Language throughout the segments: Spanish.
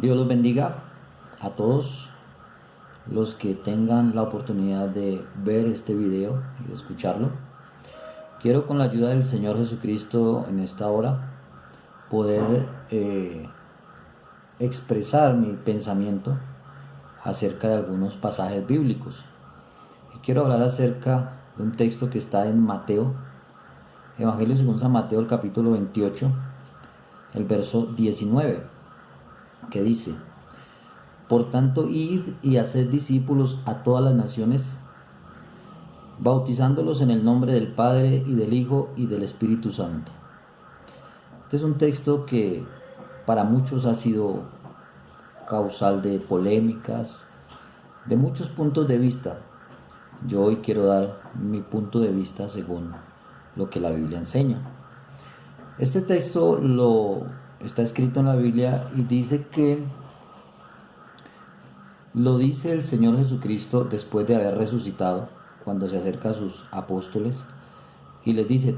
Dios los bendiga a todos los que tengan la oportunidad de ver este video y de escucharlo. Quiero, con la ayuda del Señor Jesucristo, en esta hora poder expresar mi pensamiento acerca de algunos pasajes bíblicos. Y quiero hablar acerca de un texto que está en Mateo, Evangelio según San Mateo, el capítulo 28, el verso 19, que dice: Por tanto, id y haced discípulos a todas las naciones, bautizándolos en el nombre del Padre, y del Hijo, y del Espíritu Santo. Este es un texto que para muchos ha sido causal de polémicas, de muchos puntos de vista. Yo hoy quiero dar mi punto de vista según lo que la Biblia enseña. Este texto está escrito en la Biblia y dice que lo dice el Señor Jesucristo después de haber resucitado, cuando se acerca a sus apóstoles y les dice: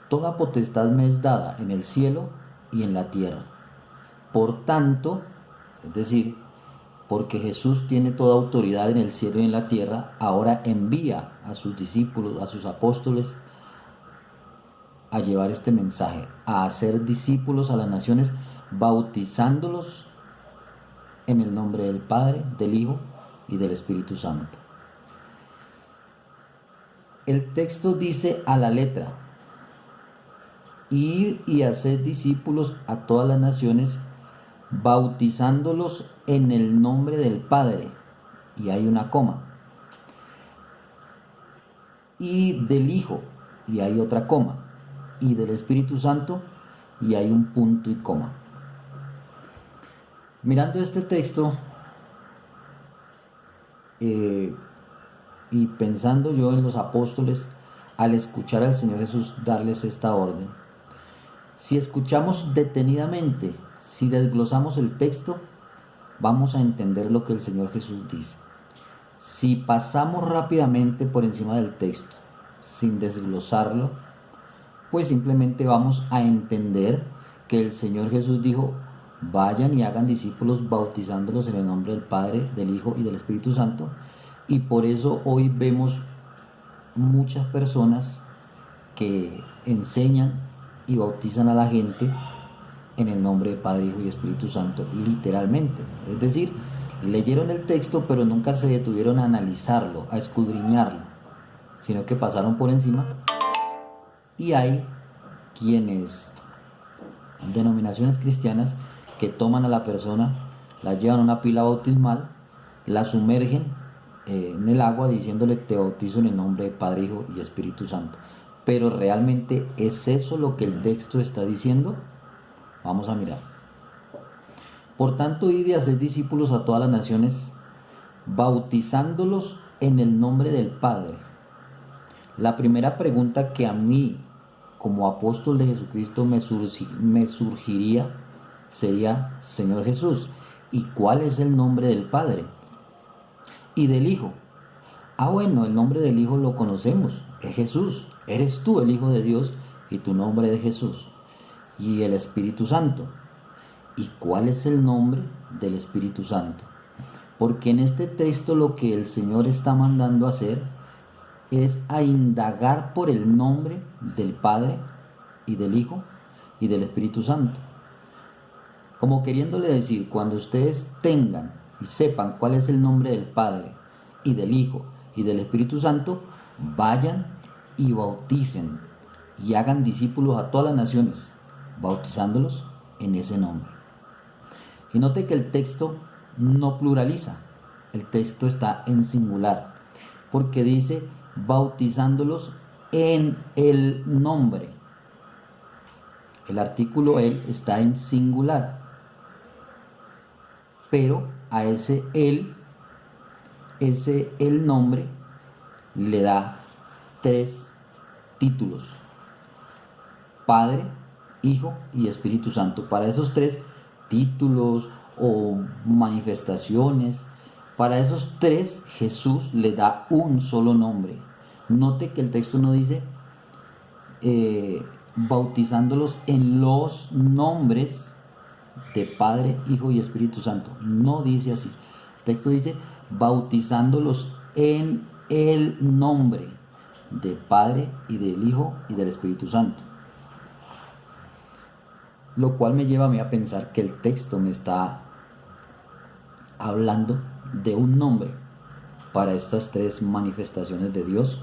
toda potestad me es dada en el cielo y en la tierra. Por tanto, es decir, porque Jesús tiene toda autoridad en el cielo y en la tierra, ahora envía a sus discípulos, a sus apóstoles, a llevar este mensaje, a hacer discípulos a las naciones, bautizándolos en el nombre del Padre, del Hijo y del Espíritu Santo. El texto dice a la letra: id y haced discípulos a todas las naciones, bautizándolos en el nombre del Padre, y hay una coma, y del Hijo, y hay otra coma, y del Espíritu Santo, y hay un punto y coma. Mirando este texto y pensando yo en los apóstoles, al escuchar al Señor Jesús darles esta orden, si escuchamos detenidamente, si desglosamos el texto, vamos a entender lo que el Señor Jesús dice. Si pasamos rápidamente por encima del texto, sin desglosarlo, pues simplemente vamos a entender que el Señor Jesús dijo: vayan y hagan discípulos bautizándolos en el nombre del Padre, del Hijo y del Espíritu Santo. Y por eso hoy vemos muchas personas que enseñan y bautizan a la gente en el nombre del Padre, Hijo y Espíritu Santo, literalmente. Es decir, leyeron el texto pero nunca se detuvieron a analizarlo, a escudriñarlo, sino que pasaron por encima. Y hay quienes, denominaciones cristianas, que toman a la persona, la llevan a una pila bautismal, la sumergen en el agua diciéndole: te bautizo en el nombre de Padre, Hijo y Espíritu Santo. Pero ¿realmente es eso lo que el texto está diciendo? Vamos a mirar. Por tanto, id y haced discípulos a todas las naciones, bautizándolos en el nombre del Padre. La primera pregunta que a mí, como apóstol de Jesucristo, me surgiría sería: Señor Jesús, ¿y cuál es el nombre del Padre? Y del Hijo. Bueno, el nombre del Hijo lo conocemos, es Jesús. Eres tú el Hijo de Dios y tu nombre es Jesús. Y el Espíritu Santo. ¿Y cuál es el nombre del Espíritu Santo? Porque en este texto lo que el Señor está mandando a hacer es a indagar por el nombre del Padre y del Hijo y del Espíritu Santo. Como queriéndole decir: cuando ustedes tengan y sepan cuál es el nombre del Padre y del Hijo y del Espíritu Santo, vayan y bauticen y hagan discípulos a todas las naciones, bautizándolos en ese nombre. Y note que el texto no pluraliza, el texto está en singular, porque dice: bautizándolos en el nombre. El artículo el está en singular, pero a ese el nombre le da 3 títulos: Padre, Hijo y Espíritu Santo. Para esos 3 títulos o manifestaciones, para esos 3 Jesús le da un solo nombre. Note que el texto no dice bautizándolos en los nombres de Padre, Hijo y Espíritu Santo. No dice así. El texto dice bautizándolos en el nombre del Padre y del Hijo y del Espíritu Santo. Lo cual me lleva a mí a pensar que el texto me está hablando de un nombre para estas tres manifestaciones de Dios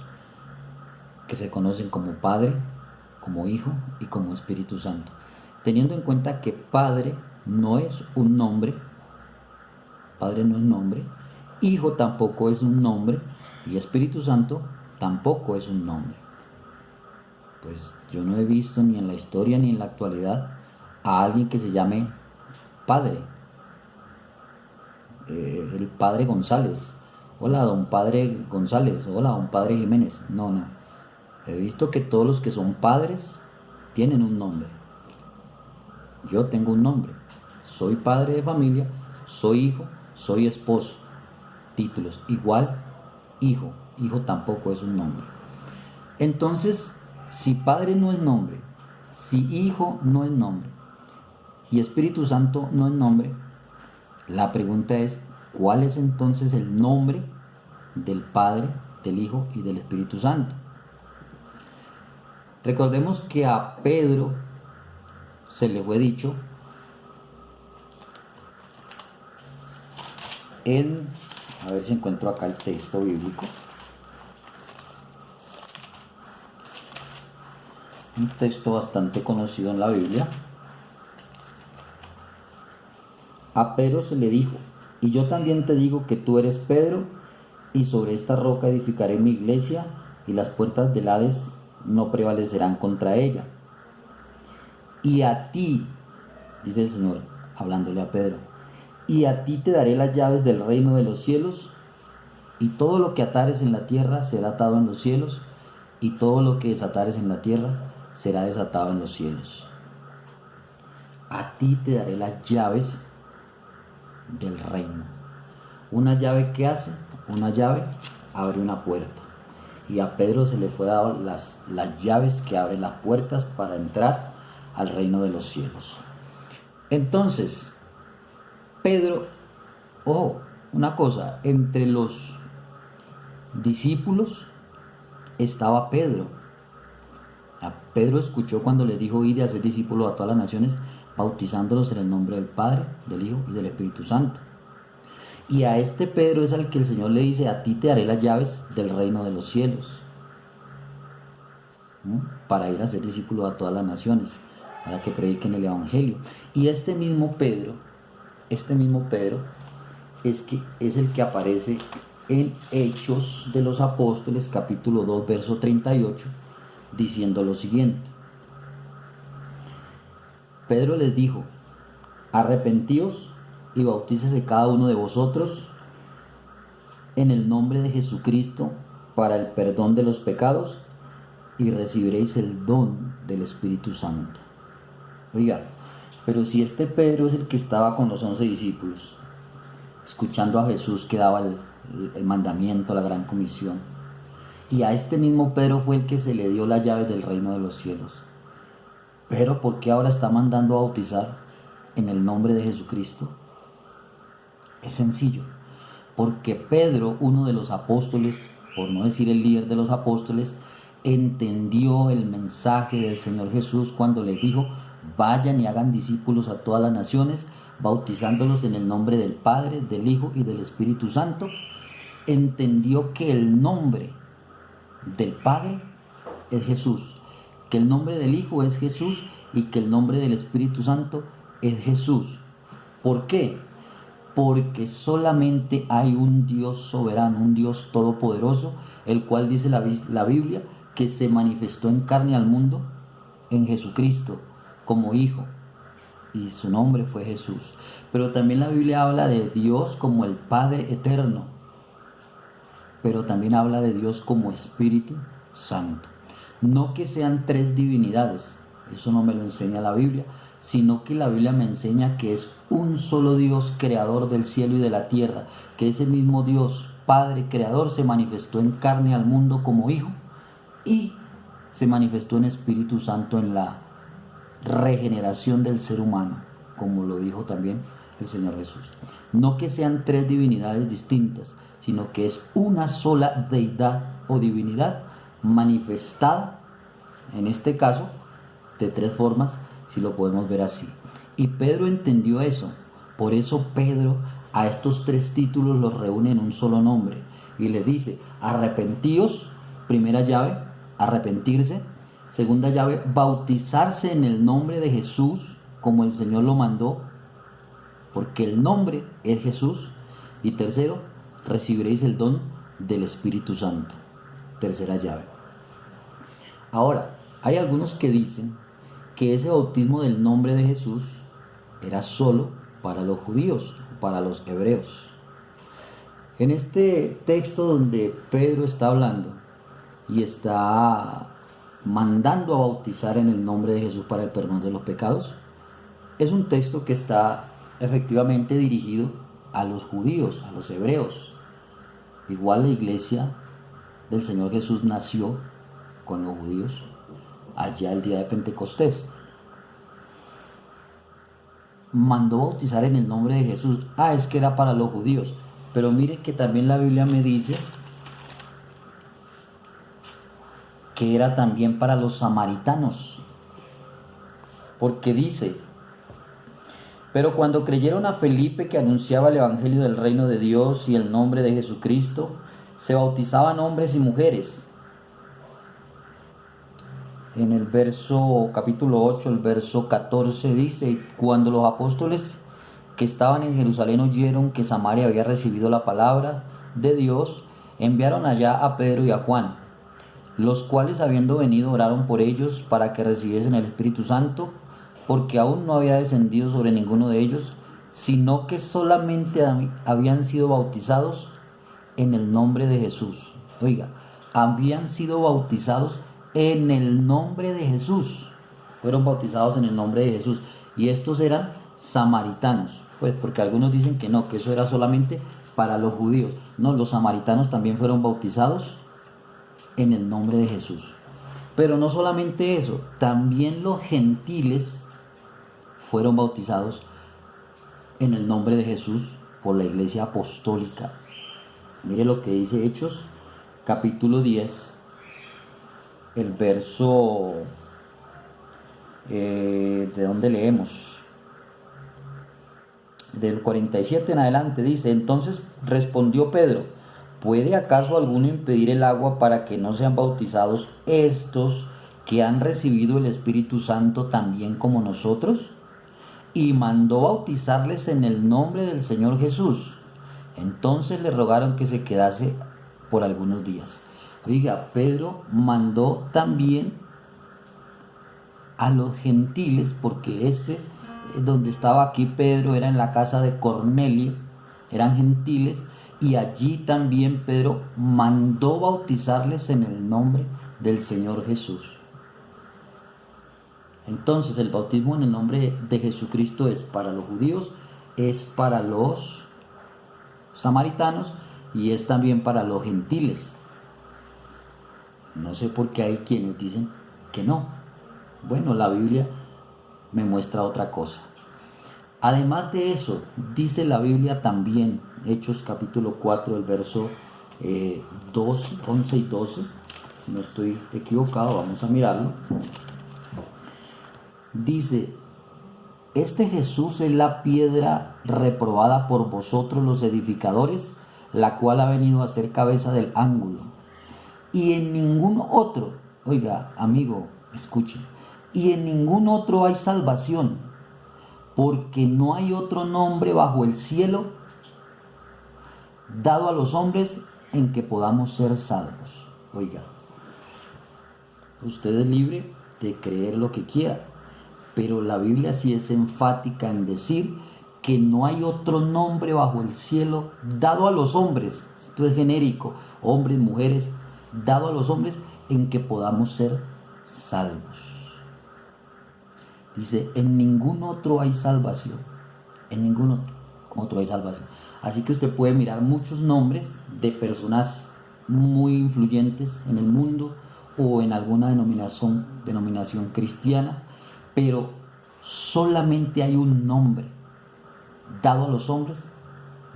que se conocen como Padre, como Hijo y como Espíritu Santo. Teniendo en cuenta que Padre no es un nombre, Padre no es nombre, Hijo tampoco es un nombre y Espíritu Santo tampoco es un nombre. Pues yo no he visto ni en la historia ni en la actualidad a alguien que se llame Padre. El Padre González. Hola, don Padre González. Hola, don Padre Jiménez. No. He visto que todos los que son padres tienen un nombre. Yo tengo un nombre. Soy padre de familia, soy hijo, soy esposo. Títulos. Igual, hijo. Hijo tampoco es un nombre. Entonces, si Padre no es nombre, si Hijo no es nombre y Espíritu Santo no es nombre, la pregunta es, ¿cuál es entonces el nombre del Padre, del Hijo y del Espíritu Santo? Recordemos que a Pedro se le fue dicho a ver si encuentro acá el texto bíblico, un texto bastante conocido en la Biblia. A Pedro se le dijo, y yo también te digo que tú eres Pedro, y sobre esta roca edificaré mi iglesia, y las puertas del Hades no prevalecerán contra ella. Y a ti, dice el Señor, hablándole a Pedro, y a ti te daré las llaves del reino de los cielos, y todo lo que atares en la tierra será atado en los cielos, y todo lo que desatares en la tierra será desatado en los cielos. A ti te daré las llaves del reino. Una llave, ¿qué hace? Una llave abre una puerta. Y a Pedro se le fue dado las llaves que abren las puertas para entrar al reino de los cielos. Entonces, Pedro, una cosa, entre los discípulos estaba Pedro. Pedro escuchó cuando le dijo ir y hacer discípulos a todas las naciones, bautizándolos en el nombre del Padre, del Hijo y del Espíritu Santo. Y a este Pedro es al que el Señor le dice, a ti te daré las llaves del reino de los cielos, para ir a ser discípulos a todas las naciones, para que prediquen el Evangelio. Y este mismo Pedro es el que aparece en Hechos de los Apóstoles, capítulo 2, verso 38, diciendo lo siguiente. Pedro les dijo, arrepentíos y bautícese cada uno de vosotros en el nombre de Jesucristo para el perdón de los pecados y recibiréis el don del Espíritu Santo. Oiga, pero si este Pedro es el que estaba con los 11 discípulos, escuchando a Jesús que daba el mandamiento, la gran comisión, y a este mismo Pedro fue el que se le dio las llaves del reino de los cielos, pero ¿por qué ahora está mandando a bautizar en el nombre de Jesucristo? Es sencillo, porque Pedro, uno de los apóstoles, por no decir el líder de los apóstoles, entendió el mensaje del Señor Jesús cuando les dijo, vayan y hagan discípulos a todas las naciones, bautizándolos en el nombre del Padre, del Hijo y del Espíritu Santo. Entendió que el nombre del Padre es Jesús, que el nombre del Hijo es Jesús y que el nombre del Espíritu Santo es Jesús. ¿Por qué? Porque solamente hay un Dios soberano, un Dios todopoderoso, el cual dice la Biblia que se manifestó en carne al mundo en Jesucristo como Hijo, y su nombre fue Jesús. Pero también la Biblia habla de Dios como el Padre eterno, pero también habla de Dios como Espíritu Santo. No que sean tres divinidades, eso no me lo enseña la Biblia, sino que la Biblia me enseña que es un solo Dios creador del cielo y de la tierra, que ese mismo Dios Padre creador se manifestó en carne al mundo como Hijo y se manifestó en Espíritu Santo en la regeneración del ser humano. como lo dijo también el Señor Jesús. No que sean tres divinidades distintas, sino que es una sola deidad o divinidad manifestada, en este caso, de tres formas, si lo podemos ver así. Y Pedro entendió eso. Por eso Pedro a estos tres títulos los reúne en un solo nombre y le dice: arrepentíos, primera llave, arrepentirse; segunda llave, bautizarse en el nombre de Jesús, como el Señor lo mandó, porque el nombre es Jesús; y tercero, recibiréis el don del Espíritu Santo, tercera llave. Ahora, hay algunos que dicen que ese bautismo del nombre de Jesús era solo para los judíos, para los hebreos. En este texto donde Pedro está hablando y está mandando a bautizar en el nombre de Jesús para el perdón de los pecados, es un texto que está efectivamente dirigido a los judíos, a los hebreos. Igual la iglesia del Señor Jesús nació con los judíos allá el día de Pentecostés. Mandó bautizar en el nombre de Jesús. Es que era para los judíos. Pero mire que también la Biblia me dice que era también para los samaritanos. Porque dice: pero cuando creyeron a Felipe, que anunciaba el evangelio del reino de Dios y el nombre de Jesucristo, se bautizaban hombres y mujeres. En el capítulo 8, el verso 14 dice: cuando los apóstoles que estaban en Jerusalén oyeron que Samaria había recibido la palabra de Dios, enviaron allá a Pedro y a Juan, los cuales, habiendo venido, oraron por ellos para que recibiesen el Espíritu Santo, porque aún no había descendido sobre ninguno de ellos, sino que solamente habían sido bautizados en el nombre de Jesús. Oiga, habían sido bautizados en el nombre de Jesús. Fueron bautizados en el nombre de Jesús. Y estos eran samaritanos. Pues porque algunos dicen que no, que eso era solamente para los judíos. No, los samaritanos también fueron bautizados en el nombre de Jesús. Pero no solamente eso, también los gentiles fueron bautizados en el nombre de Jesús por la iglesia apostólica. Mire lo que dice Hechos, capítulo 10, el verso, ¿de dónde leemos? Del 47 en adelante dice: entonces respondió Pedro: ¿puede acaso alguno impedir el agua para que no sean bautizados estos que han recibido el Espíritu Santo también como nosotros? Y mandó bautizarles en el nombre del Señor Jesús. Entonces le rogaron que se quedase por algunos días. Oiga, Pedro mandó también a los gentiles, porque donde estaba aquí Pedro era en la casa de Cornelio, eran gentiles, y allí también Pedro mandó bautizarles en el nombre del Señor Jesús. Entonces el bautismo en el nombre de Jesucristo es para los judíos, es para los samaritanos y es también para los gentiles. No sé por qué hay quienes dicen que no. Bueno, la Biblia me muestra otra cosa. Además de eso, dice la Biblia también, Hechos capítulo 4, el verso 11 y 12, si no estoy equivocado, vamos a mirarlo. Dice: este Jesús es la piedra reprobada por vosotros los edificadores, la cual ha venido a ser cabeza del ángulo. Y en ningún otro, oiga, amigo, escuche, y en ningún otro hay salvación, porque no hay otro nombre bajo el cielo dado a los hombres en que podamos ser salvos. Oiga, usted es libre de creer lo que quiera, pero la Biblia sí es enfática en decir que no hay otro nombre bajo el cielo dado a los hombres. Esto es genérico, hombres, mujeres, dado a los hombres en que podamos ser salvos. Dice: en ningún otro hay salvación. En ningún otro hay salvación. Así que usted puede mirar muchos nombres de personas muy influyentes en el mundo o en alguna denominación cristiana, pero Solamente hay un nombre dado a los hombres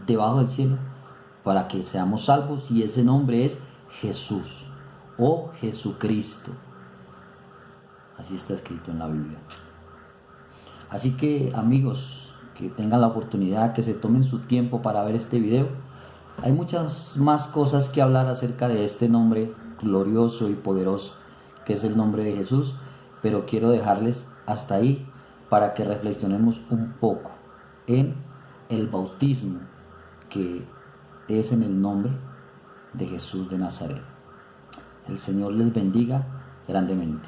debajo del cielo para que seamos salvos, y ese nombre es Jesús o Jesucristo. Así está escrito en la Biblia. Así que, amigos, que tengan la oportunidad, que se tomen su tiempo para ver este video. Hay muchas más cosas que hablar acerca de este nombre glorioso y poderoso que es el nombre de Jesús, pero quiero dejarles hasta ahí para que reflexionemos un poco en el bautismo que es en el nombre de Jesús de Nazaret. El Señor les bendiga grandemente.